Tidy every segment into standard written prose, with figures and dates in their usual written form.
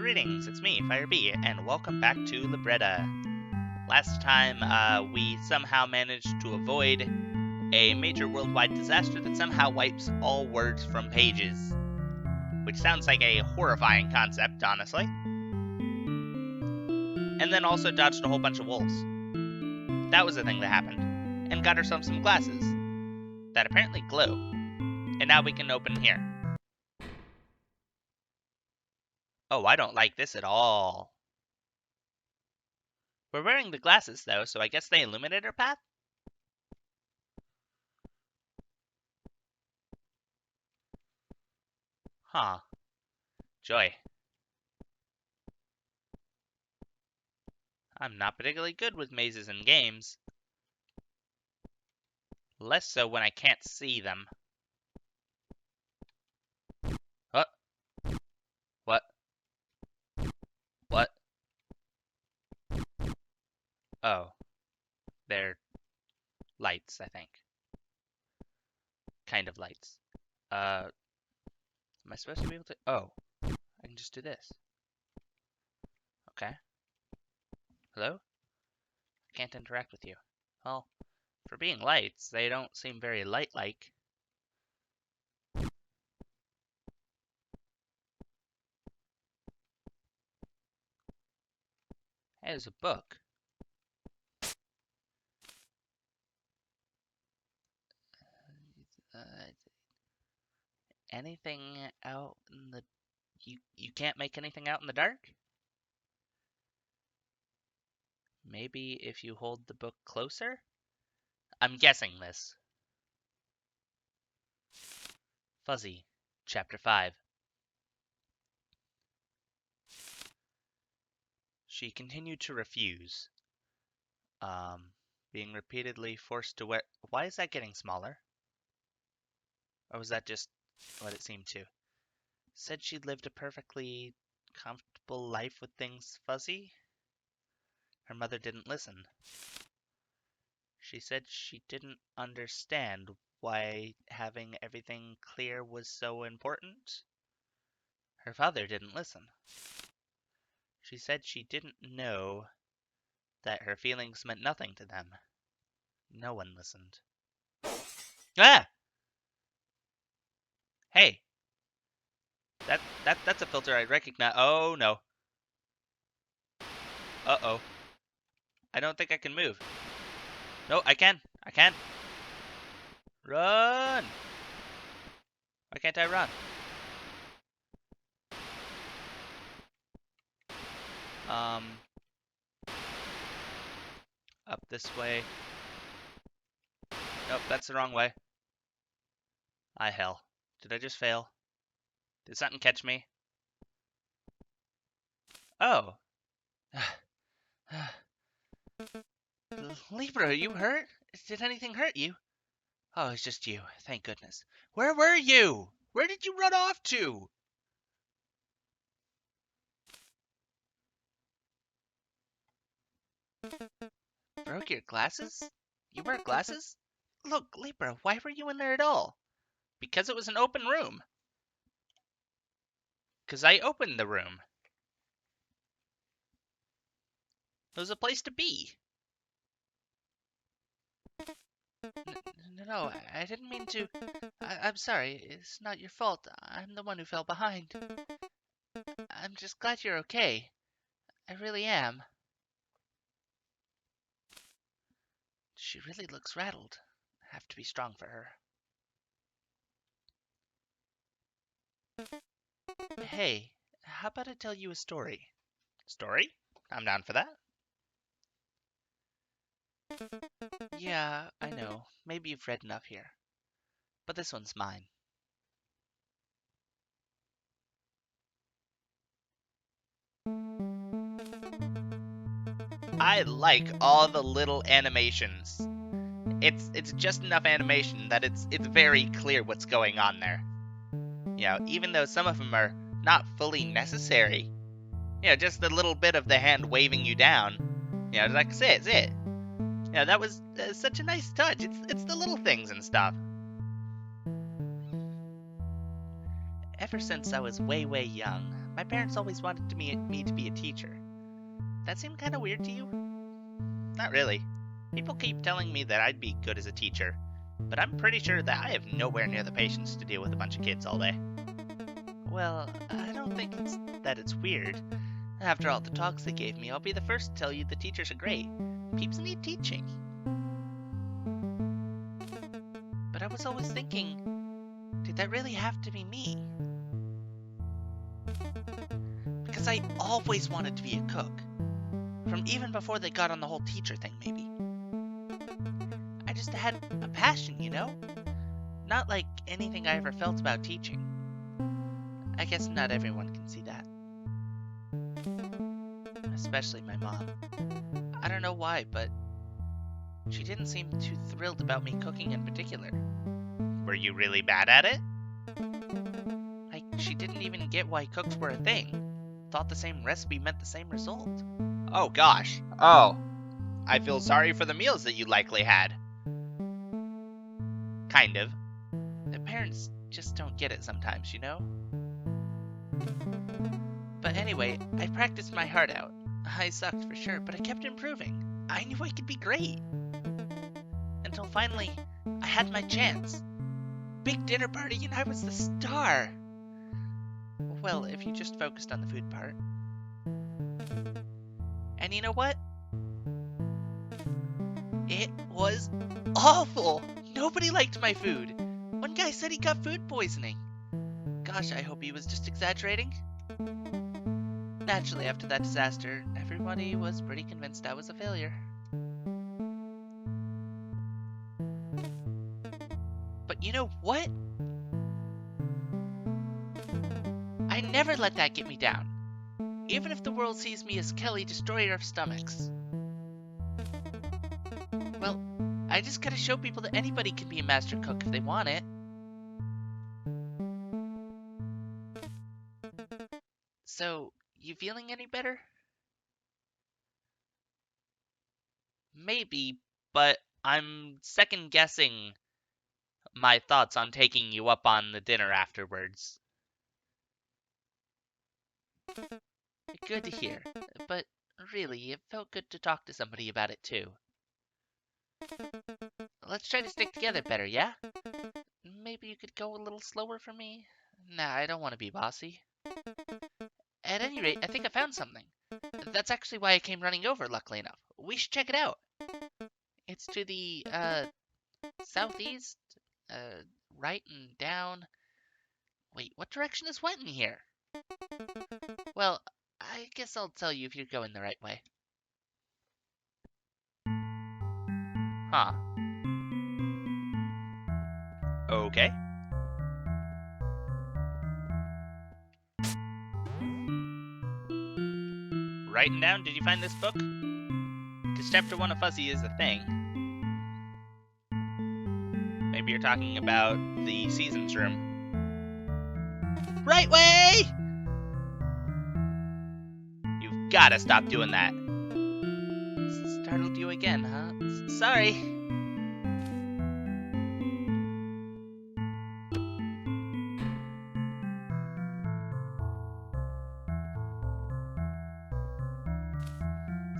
Greetings, it's me, FireB, and welcome back to Libretta. Last time, we somehow managed to avoid a major worldwide disaster that somehow wipes all words from pages. Which sounds like a horrifying concept, honestly. And then also dodged a whole bunch of wolves. That was the thing that happened. And got ourselves some glasses that apparently glow. And now we can open here. Oh, I don't like this at all. We're wearing the glasses, though, so I guess they illuminate our path? Huh. Joy. I'm not particularly good with mazes and games. Less so when I can't see them. What? What? What? Oh. They're lights, I think. Kind of lights. Am I supposed to be able to? Oh. I can just do this. Okay. Hello? I can't interact with you. Well, for being lights, they don't seem very light-like. Hey, there's a book. Anything out in the... You can't make anything out in the dark? Maybe if you hold the book closer? I'm guessing this. Fuzzy, Chapter 5. She continued to refuse. Being repeatedly forced to wear... Why is that getting smaller? Or was that just what it seemed to? Said she'd lived a perfectly comfortable life with things fuzzy. Her mother didn't listen. She said she didn't understand why having everything clear was so important. Her father didn't listen. She said she didn't know that her feelings meant nothing to them. No one listened. Ah! Hey! That's a filter I recognize. Oh no. Uh-oh. I don't think I can move. No, I can. I can. Run! Why can't I run? Up this way. Nope, that's the wrong way. Hell. Did I just fail? Did something catch me? Oh. Libra, are you hurt? Did anything hurt you? Oh, it's just you. Thank goodness. Where were you? Where did you run off to? Broke your glasses? You wear glasses? Look, Libra, why were you in there at all? Because it was an open room. Because I opened the room. It was a place to be. No, I didn't mean to. I'm sorry. It's not your fault. I'm the one who fell behind. I'm just glad you're okay. I really am. She really looks rattled. I have to be strong for her. Hey, how about I tell you a story? Story? I'm down for that. Yeah, I know. Maybe you've read enough here. But this one's mine. I like all the little animations. It's just enough animation that it's very clear what's going on there. You know, even though some of them are not fully necessary. You know, just the little bit of the hand waving you down. You know, like, sit. Yeah, that was such a nice touch. It's the little things and stuff. Ever since I was way young, My parents always wanted me to be a teacher. That seemed kind of weird to you? Not really. People keep telling me that I'd be good as a teacher, but I'm pretty sure that I have nowhere near the patience to deal with a bunch of kids all day. Well, I don't think it's weird. After all the talks they gave me, I'll be the first to tell you the teachers are great. Peeps need teaching. But I was always thinking, did that really have to be me? Because I always wanted to be a cook. From even before they got on the whole teacher thing, maybe. I just had a passion, you know? Not like anything I ever felt about teaching. I guess not everyone can see that. Especially my mom. I don't know why, but she didn't seem too thrilled about me cooking in particular. Were you really bad at it? Like, she didn't even get why cooks were a thing. Thought the same recipe meant the same result. Oh gosh. Oh. I feel sorry for the meals that you likely had. Kind of. The parents just don't get it sometimes, you know? But anyway, I practiced my heart out. I sucked for sure, but I kept improving. I knew I could be great. Until finally, I had my chance. Big dinner party and I was the star. Well, if you just focused on the food part. And you know what? It was awful. Nobody liked my food. One guy said he got food poisoning. Gosh, I hope he was just exaggerating. Naturally, after that disaster, everybody was pretty convinced I was a failure. But you know what? I never let that get me down. Even if the world sees me as Kelly, destroyer of stomachs. Well, I just gotta show people that anybody can be a master cook if they want it. So, you feeling any better? Maybe, but I'm second guessing my thoughts on taking you up on the dinner afterwards. Good to hear, but really, it felt good to talk to somebody about it too. Let's try to stick together better, yeah? Maybe you could go a little slower for me? Nah, I don't want to be bossy. At any rate, I think I found something. That's actually why I came running over, luckily enough. We should check it out. It's to the, southeast, right and down. Wait, what direction is what in here? Well, I guess I'll tell you if you're going the right way. Huh. Okay. Writing down, did you find this book? Because chapter 1 of Fuzzy is a thing. Maybe you're talking about the seasons room. Right way! You've gotta stop doing that. Startled you again, huh? Sorry.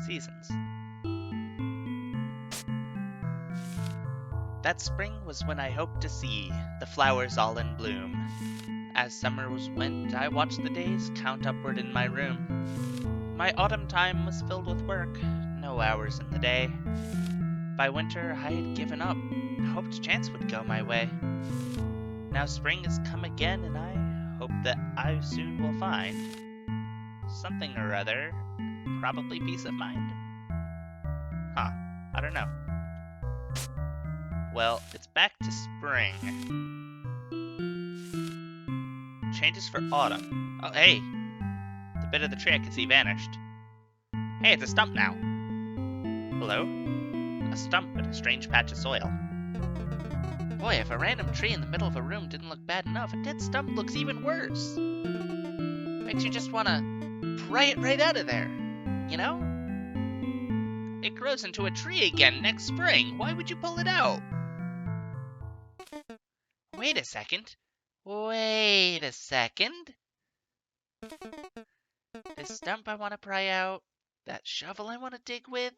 Seasons. That spring was when I hoped to see the flowers all in bloom. As summer went, I watched the days count upward in my room. My autumn time was filled with work, no hours in the day. By winter I had given up, hoped a chance would go my way. Now spring has come again, and I hope that I soon will find something or other, probably peace of mind. Huh, I don't know. Well, it's back to spring. Changes for autumn. Oh, hey! The bit of the tree I could see vanished. Hey, it's a stump now. Hello? A stump and a strange patch of soil. Boy, if a random tree in the middle of a room didn't look bad enough, a dead stump looks even worse. Makes you just want to pry it right out of there, you know? It grows into a tree again next spring. Why would you pull it out? Wait a second. Wait a second. This stump I want to pry out. That shovel I want to dig with.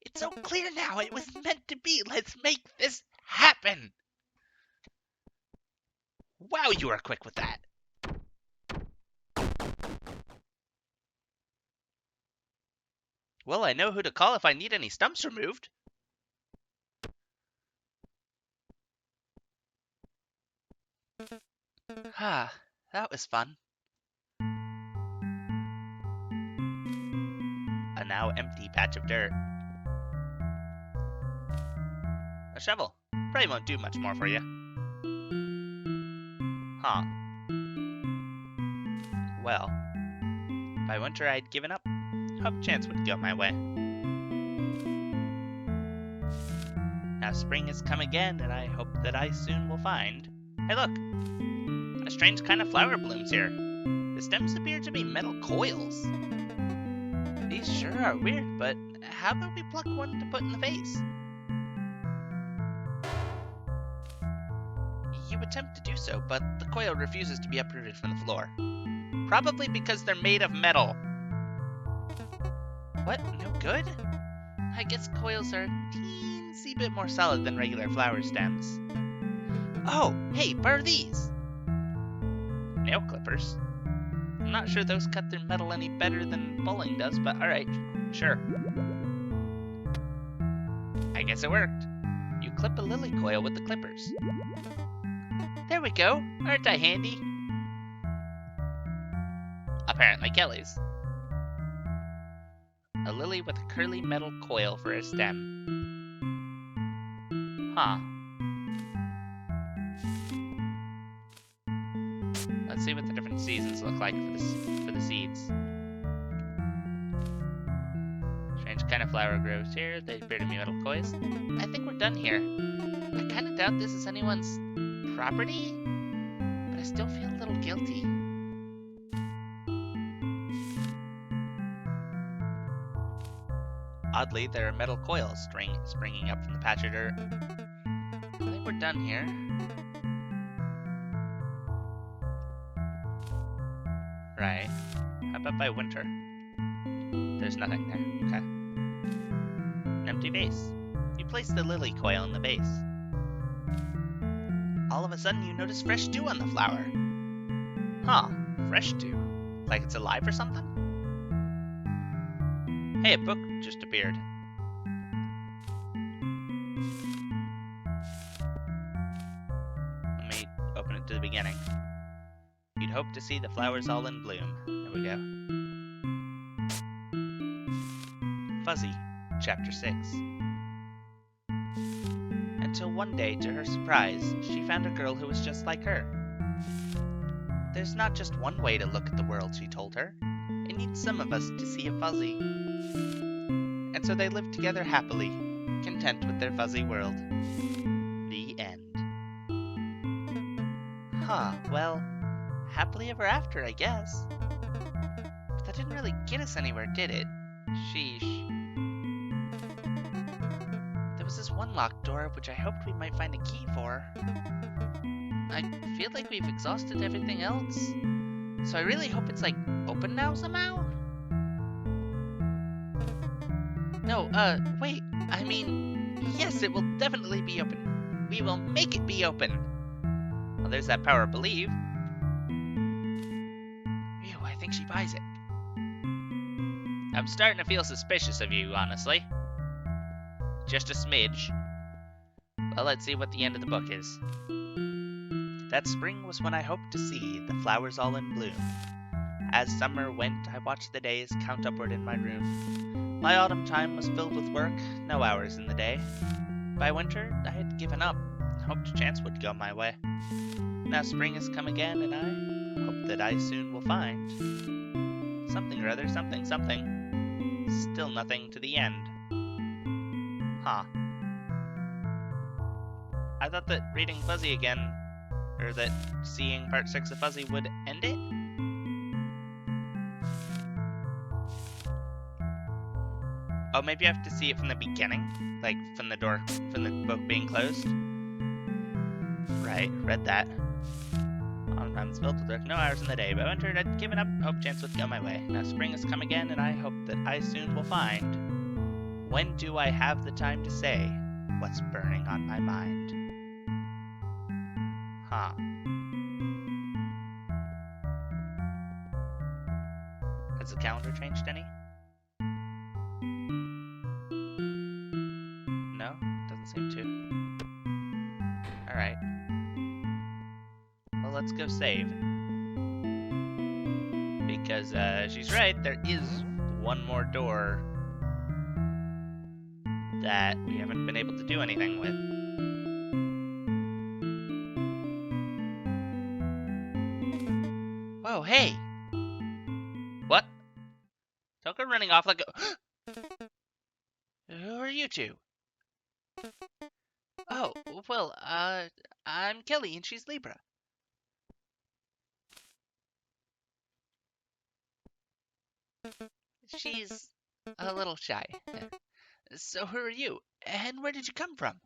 It's so clear now. It was meant to be. Let's make this happen. Wow, you are quick with that. Well, I know who to call if I need any stumps removed. Ah, that was fun. A now empty patch of dirt. A shovel. Probably won't do much more for you. Huh. Well, by winter I'd given up. Hope chance would go my way. Now spring has come again, and I hope that I soon will find... Hey look! A strange kind of flower blooms here. The stems appear to be metal coils. These sure are weird, but how about we pluck one to put in the vase? You attempt to do so, but the coil refuses to be uprooted from the floor. Probably because they're made of metal. What? No good? I guess coils are a teensy bit more solid than regular flower stems. Oh, hey, borrow these! Nail clippers? I'm not sure those cut through metal any better than bowling does, but alright, sure. I guess it worked. You clip a lily coil with the clippers. There we go. Aren't I handy? Apparently Kelly's. A lily with a curly metal coil for a stem. Huh. Let's see what the different seasons look like for the seeds. Strange kind of flower grows here. They appear to be metal coils. I think we're done here. I kind of doubt this is anyone's property, but I still feel a little guilty. Oddly, there are metal coils springing up from the patch of dirt. I think we're done here. Right. How about by winter? There's nothing there. Okay. An empty vase. You place the lily coil in the vase. All of a sudden, you notice fresh dew on the flower. Huh. Fresh dew. Like it's alive or something? Hey, a book just appeared. Let me open it to the beginning. You'd hope to see the flowers all in bloom. There we go. Fuzzy, Chapter 6. Until one day, to her surprise, she found a girl who was just like her. There's not just one way to look at the world, she told her. It needs some of us to see a fuzzy. And so they lived together happily, content with their fuzzy world. The end. Huh, well, happily ever after, I guess. But that didn't really get us anywhere, did it? Sheesh. There was this one locked door which I hoped we might find a key for. I feel like we've exhausted everything else. So I really hope it's, like, open now somehow? No, wait. I mean, yes, it will definitely be open. We will make it be open. Well, there's that power of believe. Ew, I think she buys it. I'm starting to feel suspicious of you, honestly. Just a smidge. Well, let's see what the end of the book is. That spring was when I hoped to see the flowers all in bloom. As summer went, I watched the days count upward in my room. My autumn time was filled with work, no hours in the day. By winter, I had given up, hoped chance would go my way. Now spring has come again, and I hope that I soon will find something or other, something. Still nothing to the end. Huh. I thought that reading Fuzzy again, or that seeing part 6 of Fuzzy would end it? Oh, maybe I have to see it from the beginning? Like, from the book being closed? Right, read that. Oftentimes filled with work, no hours in the day, but I entered, I'd given up, hope chance would go my way. Now spring has come again, and I hope that I soon will find. When do I have the time to say what's burning on my mind? Huh. Has the calendar changed any? No? Doesn't seem to. Alright. Well, let's go save. Because, she's right, there is one more door that we haven't been able to do anything with. Whoa, hey! What? Don't go running off like a... Who are you two? Oh, well, I'm Kelly and she's Libra. She's a little shy. So who are you? And where did you come from?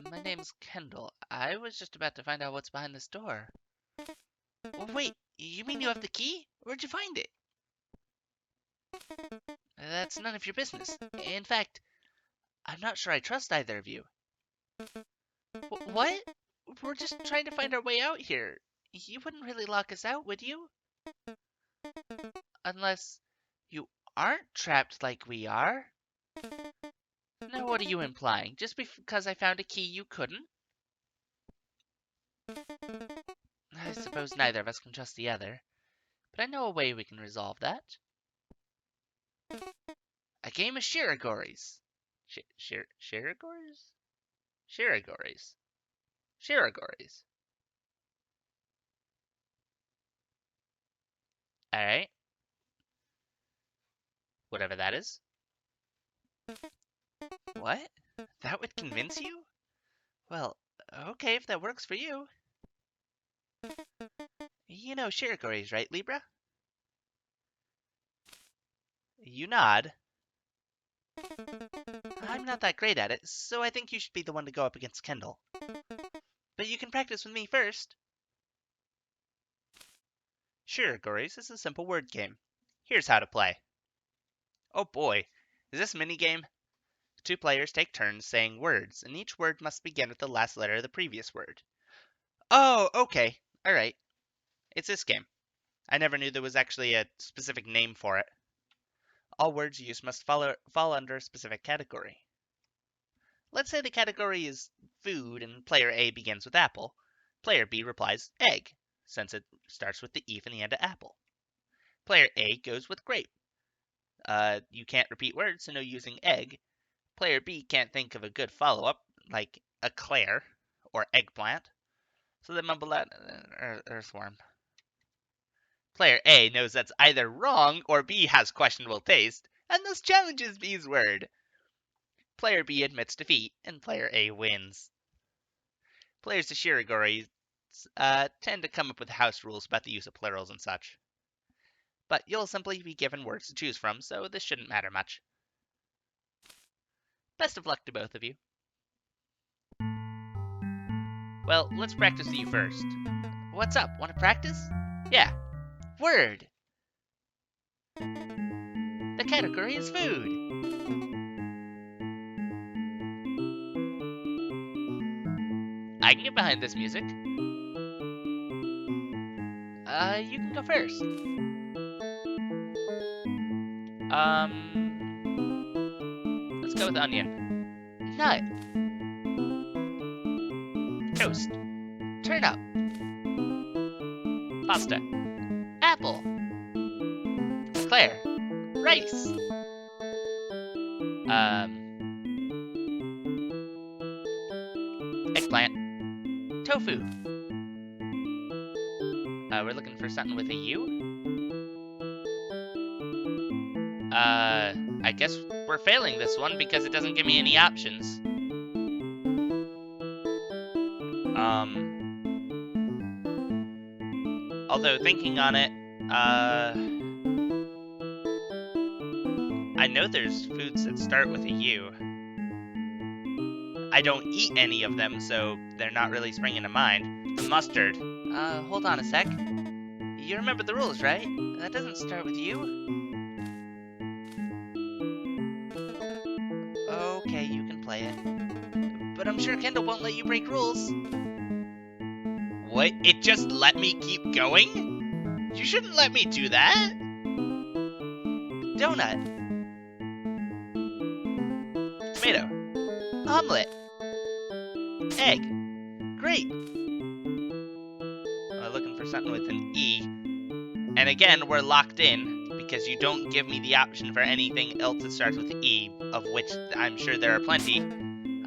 My name's Kendall. I was just about to find out what's behind this door. Oh, wait, you mean you have the key? Where'd you find it? That's none of your business. In fact, I'm not sure I trust either of you. What? We're just trying to find our way out here. You wouldn't really lock us out, would you? Unless you aren't trapped like we are. Now what are you implying? Just because I found a key you couldn't? I suppose neither of us can trust the other. But I know a way we can resolve that. A game of Shirigories. Shirigories? Shirigories. Shirigories. Alright. Whatever that is. What? That would convince you? Well, okay if that works for you. You know Shirigories, right, Libra? You nod. I'm not that great at it, so I think you should be the one to go up against Kendall. But you can practice with me first. Shirigories is a simple word game. Here's how to play. Oh boy, is this minigame? Two players take turns saying words, and each word must begin with the last letter of the previous word. Oh, okay. Alright. It's this game. I never knew there was actually a specific name for it. All words used must fall under a specific category. Let's say the category is food and player A begins with apple. Player B replies egg, since it starts with the E from the end of apple. Player A goes with grape. You can't repeat words, so no using egg. Player B can't think of a good follow-up, like eclair or eggplant, so they mumble out earthworm. Player A knows that's either wrong or B has questionable taste, and thus challenges B's word. Player B admits defeat, and Player A wins. Players of Shirigori tend to come up with house rules about the use of plurals and such. But you'll simply be given words to choose from, so this shouldn't matter much. Best of luck to both of you. Well, let's practice with you first. What's up? Want to practice? Yeah. Word. The category is food. I can get behind this music. You can go first. Let's go with onion. Nut. Toast. Turnip. Pasta. Apple. Eclair. Rice. Eggplant. Tofu. We're looking for something with a U. I guess we're failing this one because it doesn't give me any options. Although thinking on it, I know there's foods that start with a U. I don't eat any of them, so they're not really springing to mind. The mustard. Hold on a sec. You remember the rules, right? That doesn't start with you. Okay, you can play it. But I'm sure Kendall won't let you break rules. What? It just let me keep going? You shouldn't let me do that. Donut. Tomato. Omelet. Egg. Great. Looking for something with an E. And again, we're locked in because you don't give me the option for anything else that starts with E, of which I'm sure there are plenty.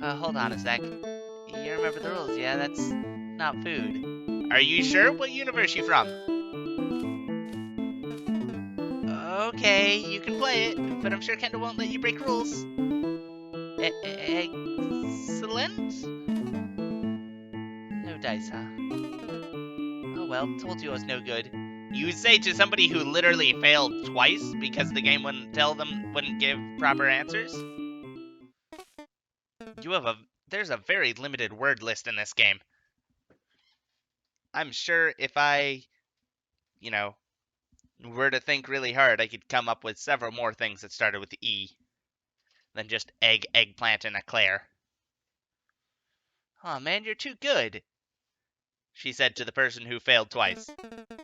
Hold on a sec. You remember the rules, yeah? That's not food. Are you sure? What universe you from? Okay, you can play it, but I'm sure Kendall won't let you break rules. Excellent? No dice, huh? Oh well, told you I was no good. You say to somebody who literally failed twice because the game wouldn't give proper answers? There's a very limited word list in this game. I'm sure if I, you know, were to think really hard, I could come up with several more things that started with E than just egg, eggplant, and eclair. Aw, man, you're too good, she said to the person who failed twice.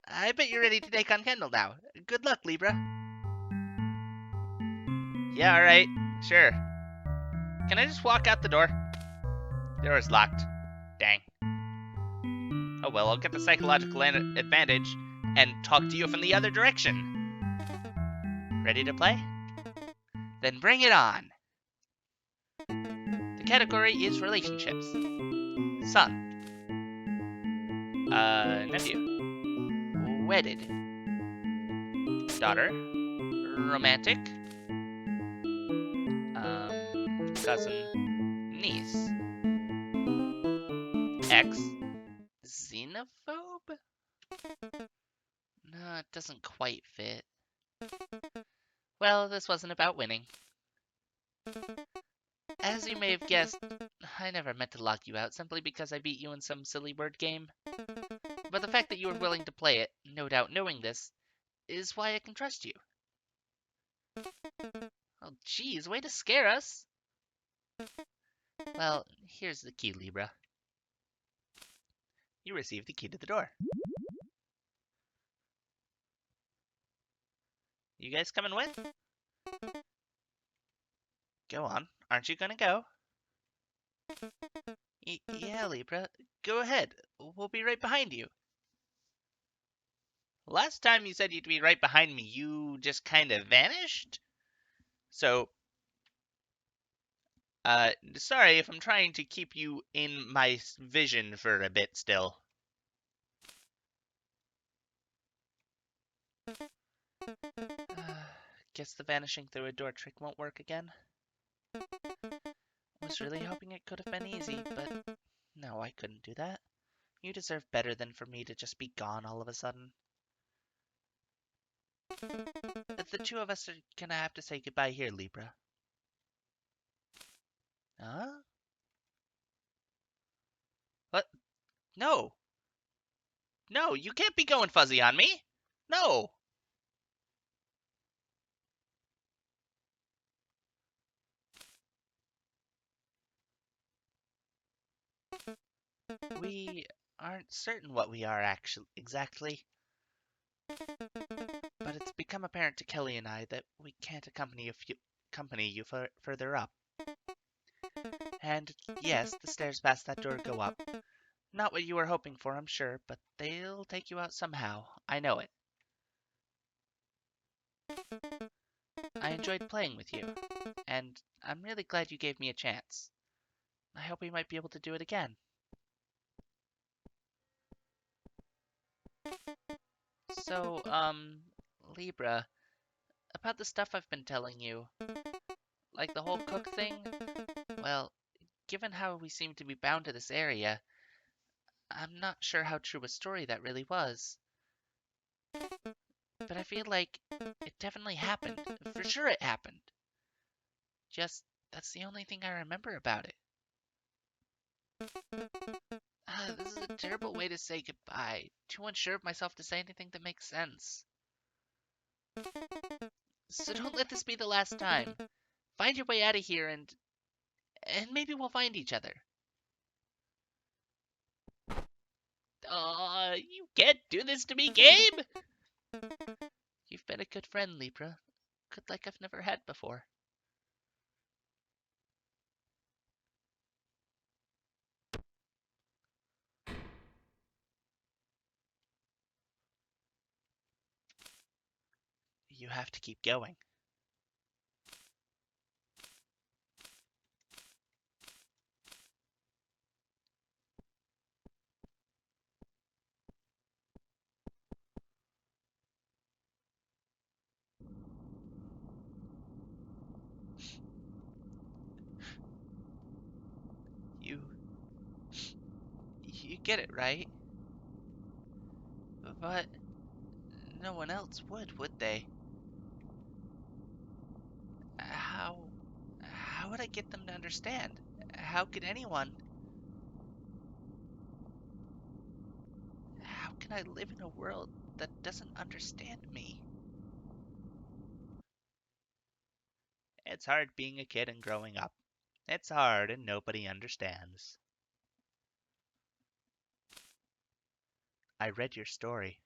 I bet you're ready to take on Kendall now. Good luck, Libra. Yeah, alright. Sure. Can I just walk out the door? The door's locked. Dang. Oh well, I'll get the psychological advantage and talk to you from the other direction. Ready to play? Then bring it on. The category is relationships. Son. Nephew. Wedded. Daughter. Romantic. Cousin. Niece. Ex. Xenophobe? No, it doesn't quite fit. Well, this wasn't about winning. As you may have guessed, I never meant to lock you out simply because I beat you in some silly word game. But the fact that you were willing to play it, no doubt knowing this, is why I can trust you. Oh, geez, way to scare us. Well, here's the key, Libra. You received the key to the door. You guys coming with? Go on. Aren't you gonna go? Yeah, Libra. Go ahead. We'll be right behind you. Last time you said you'd be right behind me, you just kind of vanished? So, sorry if I'm trying to keep you in my vision for a bit still. Guess the vanishing through a door trick won't work again. Was really hoping it could have been easy, but no, I couldn't do that. You deserve better than for me to just be gone all of a sudden. The two of us are gonna have to say goodbye here, Libra. Huh? What? No! No, you can't be going fuzzy on me! No! We aren't certain what we are actually exactly. But it's become apparent to Kelly and I that we can't accompany you further up. And yes, the stairs past that door go up. Not what you were hoping for, I'm sure, but they'll take you out somehow. I know it. I enjoyed playing with you, and I'm really glad you gave me a chance. I hope we might be able to do it again. So, Libra, about the stuff I've been telling you, like the whole cook thing, well, given how we seem to be bound to this area, I'm not sure how true a story that really was. But I feel like it definitely happened. For sure it happened. Just, that's the only thing I remember about it. This is a terrible way to say goodbye. Too unsure of myself to say anything that makes sense. So don't let this be the last time. Find your way out of here and maybe we'll find each other. You can't do this to me, Gabe! You've been a good friend, Libra. Good like I've never had before. You have to keep going. You get it, right? But no one else would they? How would I get them to understand? How could anyone? How can I live in a world that doesn't understand me? It's hard being a kid and growing up. It's hard and nobody understands. I read your story.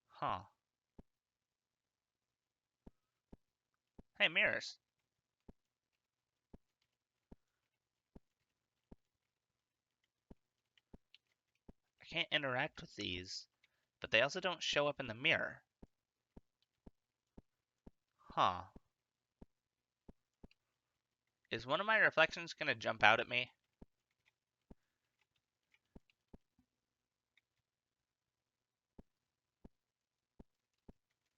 Huh. Hey, mirrors. I can't interact with these, but they also don't show up in the mirror. Huh. Is one of my reflections gonna jump out at me?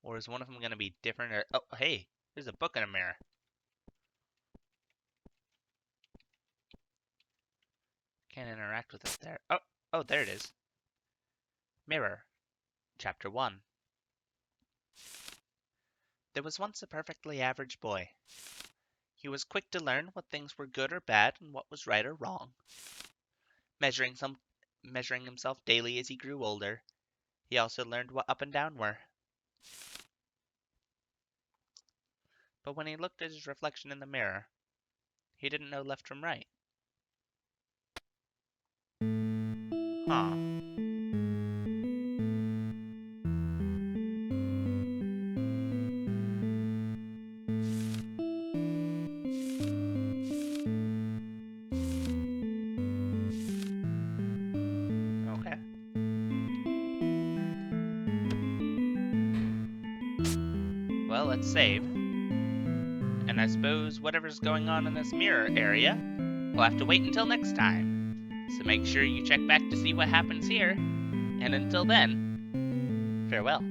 Or is one of them gonna be different? Or oh, hey, there's a book in a mirror. Can't interact with it there. Oh, there it is. Mirror, Chapter 1. There was once a perfectly average boy. He was quick to learn what things were good or bad and what was right or wrong. Measuring himself daily as he grew older, he also learned what up and down were. But when he looked at his reflection in the mirror, he didn't know left from right. Huh. Okay. Well, let's save. And I suppose whatever's going on in this mirror area, we'll have to wait until next time. So make sure you check back to see what happens here. And until then, farewell.